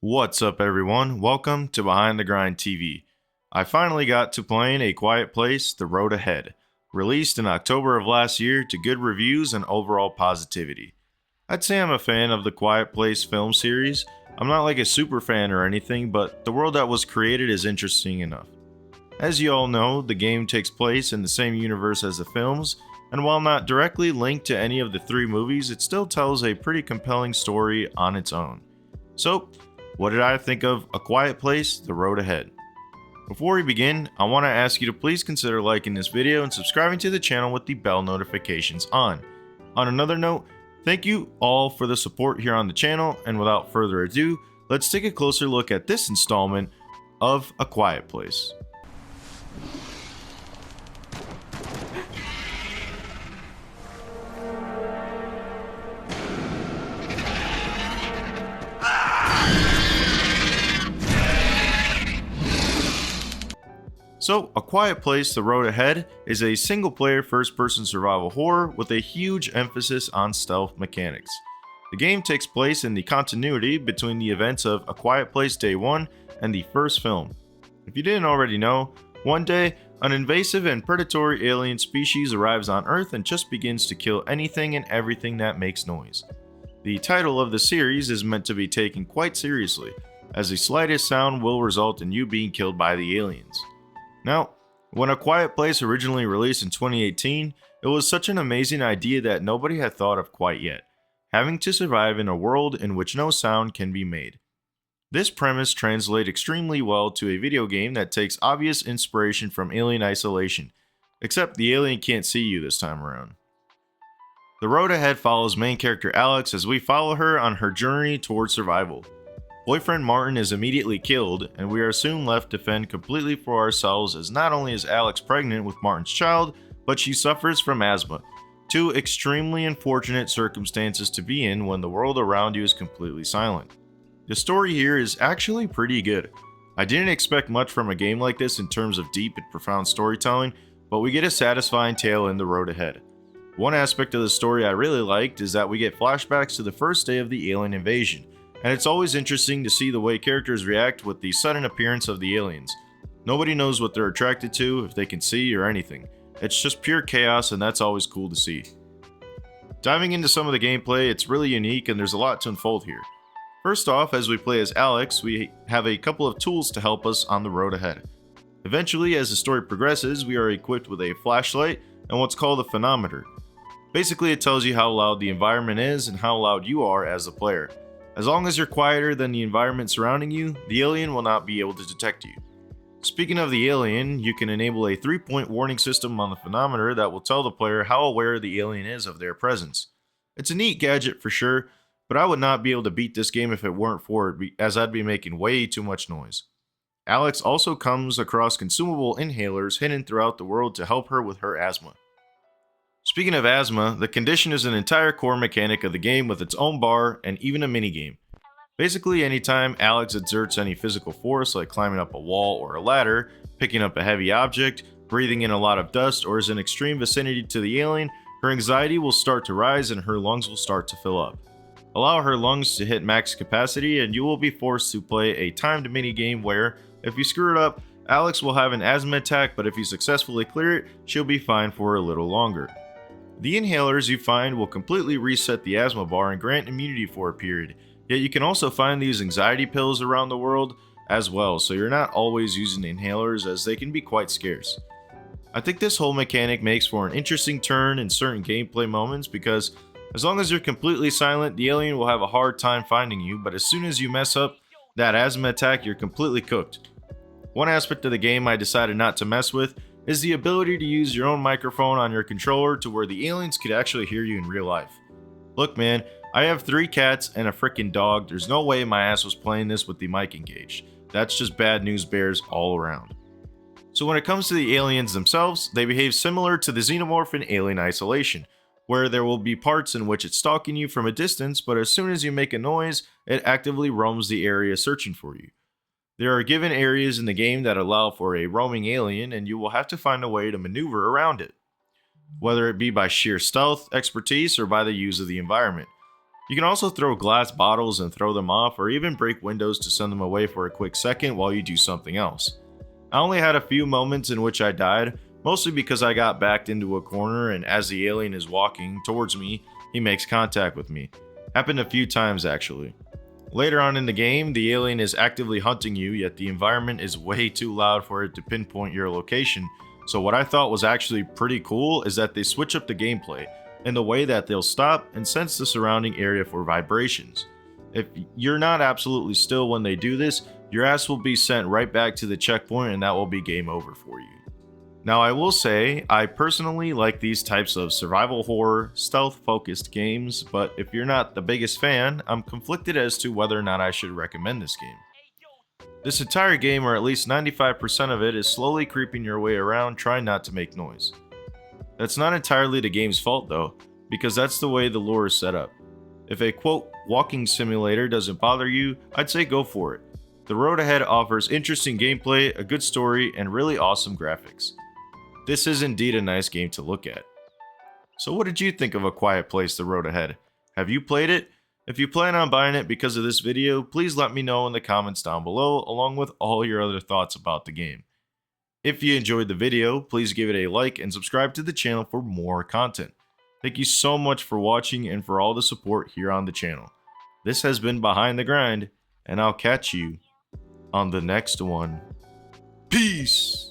What's up, everyone? Welcome to Behind the Grind TV. I finally got to playing A Quiet Place: The Road Ahead, released in October of last year to good reviews and overall positivity. I'd say I'm a fan of the Quiet Place film series. I'm not like a super fan or anything, but the world that was created is interesting enough. As you all know, the game takes place in the same universe as the films, and while not directly linked to any of the three movies, it still tells a pretty compelling story on its own. So, what did I think of A Quiet Place: The Road Ahead? Before we begin, I want to ask you to please consider liking this video and subscribing to the channel with the bell notifications on. On another note, thank you all for the support here on the channel, and without further ado, let's take a closer look at this installment of A Quiet Place. So, A Quiet Place: The Road Ahead is a single-player first-person survival horror with a huge emphasis on stealth mechanics. The game takes place in the continuity between the events of A Quiet Place Day 1 and the first film. If you didn't already know, one day, an invasive and predatory alien species arrives on Earth and just begins to kill anything and everything that makes noise. The title of the series is meant to be taken quite seriously, as the slightest sound will result in you being killed by the aliens. Now, when A Quiet Place originally released in 2018, it was such an amazing idea that nobody had thought of quite yet, having to survive in a world in which no sound can be made. This premise translates extremely well to a video game that takes obvious inspiration from Alien Isolation, except the alien can't see you this time around. The Road Ahead follows main character Alex as we follow her on her journey towards survival. Boyfriend Martin is immediately killed, and we are soon left to fend completely for ourselves, as not only is Alex pregnant with Martin's child, but she suffers from asthma. Two extremely unfortunate circumstances to be in when the world around you is completely silent. The story here is actually pretty good. I didn't expect much from a game like this in terms of deep and profound storytelling, but we get a satisfying tale in the road ahead. One aspect of the story I really liked is that we get flashbacks to the first day of the alien invasion. And it's always interesting to see the way characters react with the sudden appearance of the aliens. Nobody knows what they're attracted to, if they can see, or anything. It's just pure chaos, and that's always cool to see. Diving into some of the gameplay, it's really unique and there's a lot to unfold here. First off, as we play as Alex, we have a couple of tools to help us on the road ahead. Eventually, as the story progresses, we are equipped with a flashlight and what's called a phonometer. Basically, it tells you how loud the environment is and how loud you are as a player. As long as you're quieter than the environment surrounding you, the alien will not be able to detect you. Speaking of the alien, you can enable a 3-point warning system on the phonometer that will tell the player how aware the alien is of their presence. It's a neat gadget for sure, but I would not be able to beat this game if it weren't for it, as I'd be making way too much noise. Alex also comes across consumable inhalers hidden throughout the world to help her with her asthma. Speaking of asthma, the condition is an entire core mechanic of the game with its own bar and even a minigame. Basically, anytime Alex exerts any physical force like climbing up a wall or a ladder, picking up a heavy object, breathing in a lot of dust, or is in extreme vicinity to the alien, her anxiety will start to rise and her lungs will start to fill up. Allow her lungs to hit max capacity and you will be forced to play a timed minigame where, if you screw it up, Alex will have an asthma attack, but if you successfully clear it, she'll be fine for a little longer. The inhalers you find will completely reset the asthma bar and grant immunity for a period, yet you can also find these anxiety pills around the world as well, so you're not always using inhalers as they can be quite scarce. I think this whole mechanic makes for an interesting turn in certain gameplay moments because as long as you're completely silent, the alien will have a hard time finding you, but as soon as you mess up that asthma attack, you're completely cooked. One aspect of the game I decided not to mess with is the ability to use your own microphone on your controller to where the aliens could actually hear you in real life. Look man, I have 3 cats and a freaking dog, there's no way my ass was playing this with the mic engaged. That's just bad news bears all around. So when it comes to the aliens themselves, they behave similar to the xenomorph in Alien Isolation, where there will be parts in which it's stalking you from a distance, but as soon as you make a noise, it actively roams the area searching for you. There are given areas in the game that allow for a roaming alien, and you will have to find a way to maneuver around it, whether it be by sheer stealth, expertise, or by the use of the environment. You can also throw glass bottles and throw them off, or even break windows to send them away for a quick second while you do something else. I only had a few moments in which I died, mostly because I got backed into a corner and as the alien is walking towards me, he makes contact with me. Happened a few times actually. Later on in the game, the alien is actively hunting you, yet the environment is way too loud for it to pinpoint your location. So what I thought was actually pretty cool is that they switch up the gameplay in the way that they'll stop and sense the surrounding area for vibrations. If you're not absolutely still when they do this, your ass will be sent right back to the checkpoint and that will be game over for you. Now I will say, I personally like these types of survival horror, stealth focused games, but if you're not the biggest fan, I'm conflicted as to whether or not I should recommend this game. This entire game, or at least 95% of it, is slowly creeping your way around trying not to make noise. That's not entirely the game's fault though, because that's the way the lore is set up. If a quote walking simulator doesn't bother you, I'd say go for it. The road ahead offers interesting gameplay, a good story, and really awesome graphics. This is indeed a nice game to look at. So what did you think of A Quiet Place: The Road Ahead? Have you played it? If you plan on buying it because of this video, please let me know in the comments down below along with all your other thoughts about the game. If you enjoyed the video, please give it a like and subscribe to the channel for more content. Thank you so much for watching and for all the support here on the channel. This has been Behind the Grind, and I'll catch you on the next one. Peace!